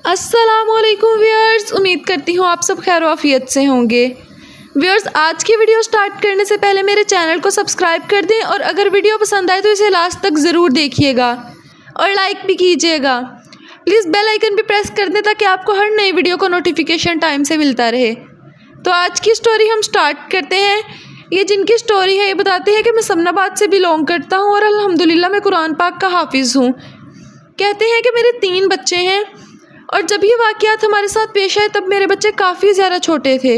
अस्सलाम वालेकुम व्यूअर्स, उम्मीद करती हूँ आप सब खैर आफियत से होंगे। व्यूअर्स, आज की वीडियो स्टार्ट करने से पहले मेरे चैनल को सब्सक्राइब कर दें और अगर वीडियो पसंद आए तो इसे लास्ट तक ज़रूर देखिएगा और लाइक भी कीजिएगा। प्लीज़ बेल आइकन भी प्रेस कर दें ताकि आपको हर नई वीडियो का नोटिफिकेशन टाइम से मिलता रहे। तो आज की स्टोरी हम स्टार्ट करते हैं। ये जिनकी स्टोरी है ये बताते हैं कि मैं समनाबाद से बिलोंग करता हूँ और अल्हम्दुलिल्लाह मैं कुरान पाक का हाफिज़ हूँ। कहते हैं कि मेरे 3 बच्चे हैं और जब ये वाक़यात हमारे साथ पेश आए तब मेरे बच्चे काफ़ी ज़्यादा छोटे थे।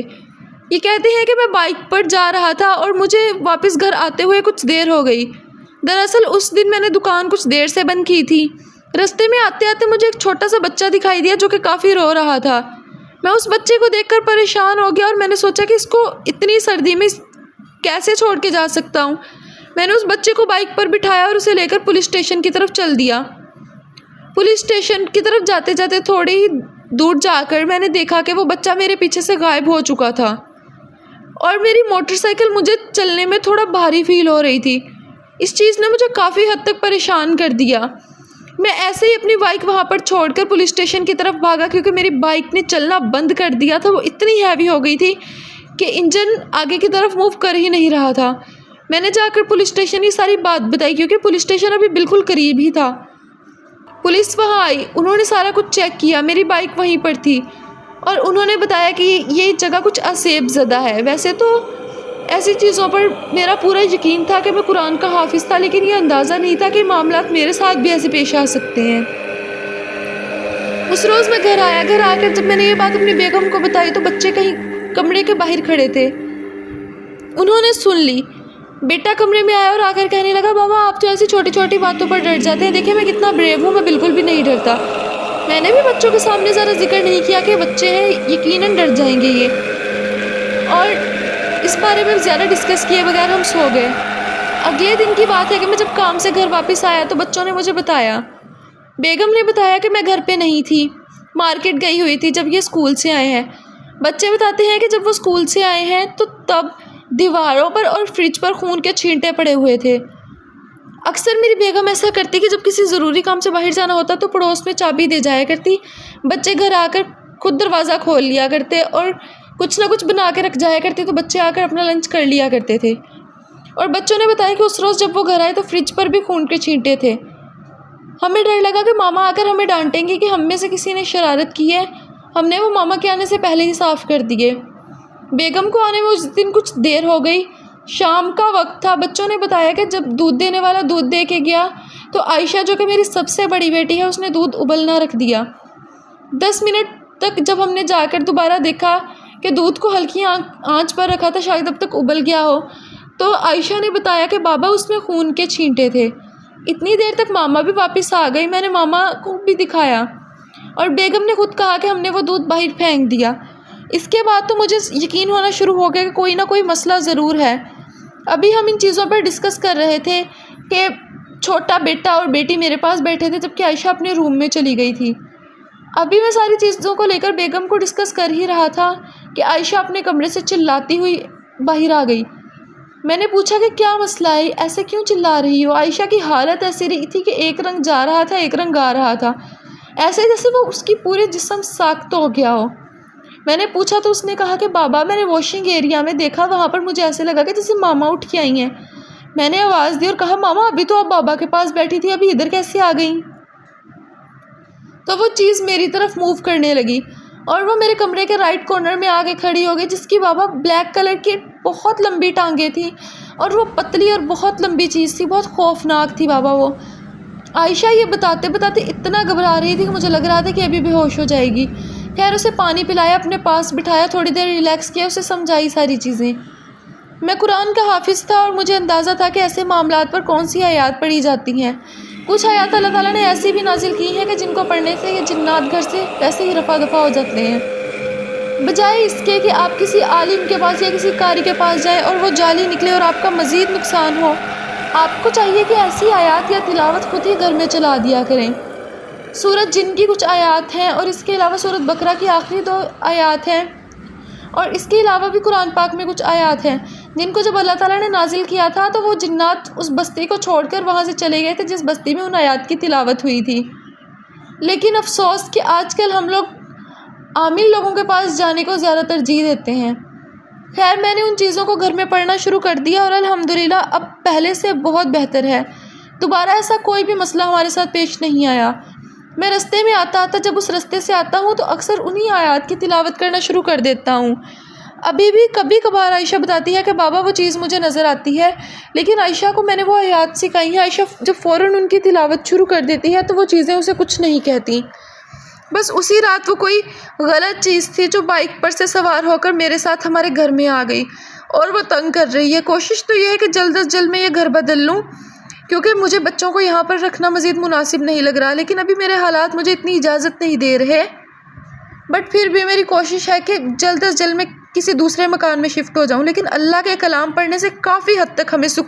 ये कहते हैं कि मैं बाइक पर जा रहा था और मुझे वापस घर आते हुए कुछ देर हो गई। दरअसल उस दिन मैंने दुकान कुछ देर से बंद की थी। रास्ते में आते आते मुझे एक छोटा सा बच्चा दिखाई दिया जो कि काफ़ी रो रहा था। मैं उस बच्चे को देखकर परेशान हो गया और मैंने सोचा कि इसको इतनी सर्दी में कैसे छोड़ के जा सकता हूँ। मैंने उस बच्चे को बाइक पर बिठाया और उसे लेकर पुलिस स्टेशन की तरफ चल दिया। पुलिस स्टेशन की तरफ जाते जाते थोड़ी ही दूर जाकर मैंने देखा कि वो बच्चा मेरे पीछे से गायब हो चुका था और मेरी मोटरसाइकिल मुझे चलने में थोड़ा भारी फील हो रही थी। इस चीज़ ने मुझे काफ़ी हद तक परेशान कर दिया। मैं ऐसे ही अपनी बाइक वहाँ पर छोड़कर पुलिस स्टेशन की तरफ भागा क्योंकि मेरी बाइक ने चलना बंद कर दिया था। वो इतनी हैवी हो गई थी कि इंजन आगे की तरफ मूव कर ही नहीं रहा था। मैंने जाकर पुलिस स्टेशन ही सारी बात बताई क्योंकि पुलिस स्टेशन अभी बिल्कुल करीब ही था। पुलिस वहाँ आई, उन्होंने सारा कुछ चेक किया। मेरी बाइक वहीं पर थी और उन्होंने बताया कि ये जगह कुछ असेब ज़दा है। वैसे तो ऐसी चीज़ों पर मेरा पूरा यकीन था कि मैं कुरान का हाफिज़ था, लेकिन ये अंदाज़ा नहीं था कि मामलात मेरे साथ भी ऐसे पेश आ सकते हैं। उस रोज़ मैं घर आया। घर आकर जब मैंने ये बात अपनी बेगम को बताई तो बच्चे कहीं कमरे के बाहर खड़े थे। उन्होंने सुन ली। बेटा कमरे में आया और आकर कहने लगा, बाबा आप तो ऐसी छोटी छोटी बातों पर डर जाते हैं। देखिए मैं कितना ब्रेव हूँ, मैं बिल्कुल भी नहीं डरता। मैंने भी बच्चों के सामने ज़रा जिक्र नहीं किया कि बच्चे हैं, यकीनन डर जाएंगे ये, और इस बारे में ज़्यादा डिस्कस किए बगैर हम सो गए। अगले दिन की बात है कि मैं जब काम से घर वापस आया तो बच्चों ने मुझे बताया, बेगम ने बताया कि मैं घर पे नहीं थी, मार्केट गई हुई थी जब ये स्कूल से आए हैं। बच्चे बताते हैं कि जब वो स्कूल से आए हैं तो तब दीवारों पर और फ्रिज पर खून के छींटे पड़े हुए थे। अक्सर मेरी बेगम ऐसा करती कि जब किसी ज़रूरी काम से बाहर जाना होता तो पड़ोस में चाबी दे जाया करती। बच्चे घर आकर खुद दरवाज़ा खोल लिया करते और कुछ ना कुछ बना के रख जाया करती तो बच्चे आकर अपना लंच कर लिया करते थे। और बच्चों ने बताया कि उस रोज़ जब वो घर आए तो फ्रिज पर भी खून के छींटे थे। हमें डर लगा कि मामा आकर हमें डांटेंगे कि हम में से किसी ने शरारत की है। हमने वो मामा के आने से पहले ही साफ़ कर दिए। बेगम को आने में उस दिन कुछ देर हो गई। शाम का वक्त था। बच्चों ने बताया कि जब दूध देने वाला दूध दे के गया तो आयशा जो कि मेरी सबसे बड़ी बेटी है उसने दूध उबलना रख दिया। 10 मिनट तक जब हमने जाकर दोबारा देखा कि दूध को हल्की आंच पर रखा था, शायद अब तक उबल गया हो, तो आयशा ने बताया कि बाबा उसमें खून के छींटे थे। इतनी देर तक मामा भी वापस आ गई। मैंने मामा को भी दिखाया और बेगम ने खुद कहा कि हमने वो दूध बाहर फेंक दिया। इसके बाद तो मुझे यकीन होना शुरू हो गया कि कोई ना कोई मसला ज़रूर है। अभी हम इन चीज़ों पर डिस्कस कर रहे थे कि छोटा बेटा और बेटी मेरे पास बैठे थे जबकि आयशा अपने रूम में चली गई थी। अभी मैं सारी चीज़ों को लेकर बेगम को डिस्कस कर ही रहा था कि आयशा अपने कमरे से चिल्लाती हुई बाहर आ गई। मैंने पूछा कि क्या मसला है, ऐसे क्यों चिल्ला रही हो? आयशा की हालत ऐसी रही थी कि एक रंग जा रहा था, एक रंग आ रहा था, ऐसे जैसे वो उसकी पूरे जिस्म साख्त हो गया हो। मैंने पूछा तो उसने कहा कि बाबा मैंने वॉशिंग एरिया में देखा, वहाँ पर मुझे ऐसे लगा कि जैसे मामा उठ के आई हैं। मैंने आवाज़ दी और कहा, मामा अभी तो आप बाबा के पास बैठी थी, अभी इधर कैसे आ गई? तो वो चीज़ मेरी तरफ मूव करने लगी और वो मेरे कमरे के राइट कॉर्नर में आके खड़ी हो गई, जिसकी बाबा ब्लैक कलर की बहुत लंबी टांगें थी और वो पतली और बहुत लंबी चीज़ थी, बहुत खौफनाक थी बाबा वो। आयशा ये बताते बताते इतना घबरा रही थी कि मुझे लग रहा था कि अभी बेहोश हो जाएगी। खैर उसे पानी पिलाया, अपने पास बिठाया, थोड़ी देर रिलैक्स किया, उसे समझाई सारी चीज़ें। मैं कुरान का हाफिज़ था और मुझे अंदाज़ा था कि ऐसे मामलात पर कौन सी आयत पढ़ी जाती हैं। कुछ आयत अल्लाह ताला ने ऐसी भी नाजिल की हैं कि जिनको पढ़ने से ये जिन्नात घर से वैसे ही रफा दफा हो जाते हैं। बजाय इसके कि आप किसी आलिम के पास या किसी कारी के पास जाएँ और वो जाली निकले और आपका मज़ीद नुकसान हो, आपको चाहिए कि ऐसी आयत या तिलावत खुद ही घर में चला दिया करें। सूरत जिन की कुछ आयत हैं और इसके अलावा सूरत बकरा की आखिरी 2 आयत हैं और इसके अलावा भी कुरान पाक में कुछ आयत हैं जिनको जब अल्लाह ताला ने नाजिल किया था तो वो जिन्नात उस बस्ती को छोड़कर वहाँ से चले गए थे जिस बस्ती में उन आयत की तिलावत हुई थी। لیکن افسوس کہ آج کل ہم لوگ عامل لوگوں کے پاس جانے کو زیادہ ترجیح دیتے ہیں۔ خیر میں نے ان چیزوں کو گھر میں پڑھنا شروع کر دیا اور الحمدللہ اب پہلے سے بہت بہتر ہے۔ دوبارہ ایسا کوئی بھی مسئلہ ہمارے ساتھ پیش نہیں آیا۔ میں رستے میں آتا جب اس رستے سے آتا ہوں تو اکثر انہی آیات کی تلاوت کرنا شروع کر دیتا ہوں۔ ابھی بھی کبھی کبھار عائشہ بتاتی ہے کہ بابا وہ چیز مجھے نظر آتی ہے، لیکن عائشہ کو میں نے وہ آیات سکھائی ہیں۔ عائشہ جب فوراً ان کی تلاوت شروع کر دیتی ہے تو وہ چیزیں اسے کچھ نہیں کہتی۔ بس اسی رات وہ کوئی غلط چیز تھی جو بائک پر سے سوار ہو کر میرے ساتھ ہمارے گھر میں آ گئی اور وہ تنگ کر رہی ہے۔ کوشش تو یہ ہے کہ جلد از جلد میں یہ گھر بدل لوں، کیونکہ مجھے بچوں کو یہاں پر رکھنا مزید مناسب نہیں لگ رہا، لیکن ابھی میرے حالات مجھے اتنی اجازت نہیں دے رہے۔ بٹ پھر بھی میری کوشش ہے کہ جلد از جلد میں کسی دوسرے مکان میں شفٹ ہو جاؤں، لیکن اللہ کے کلام پڑھنے سے کافی حد تک ہمیں سکون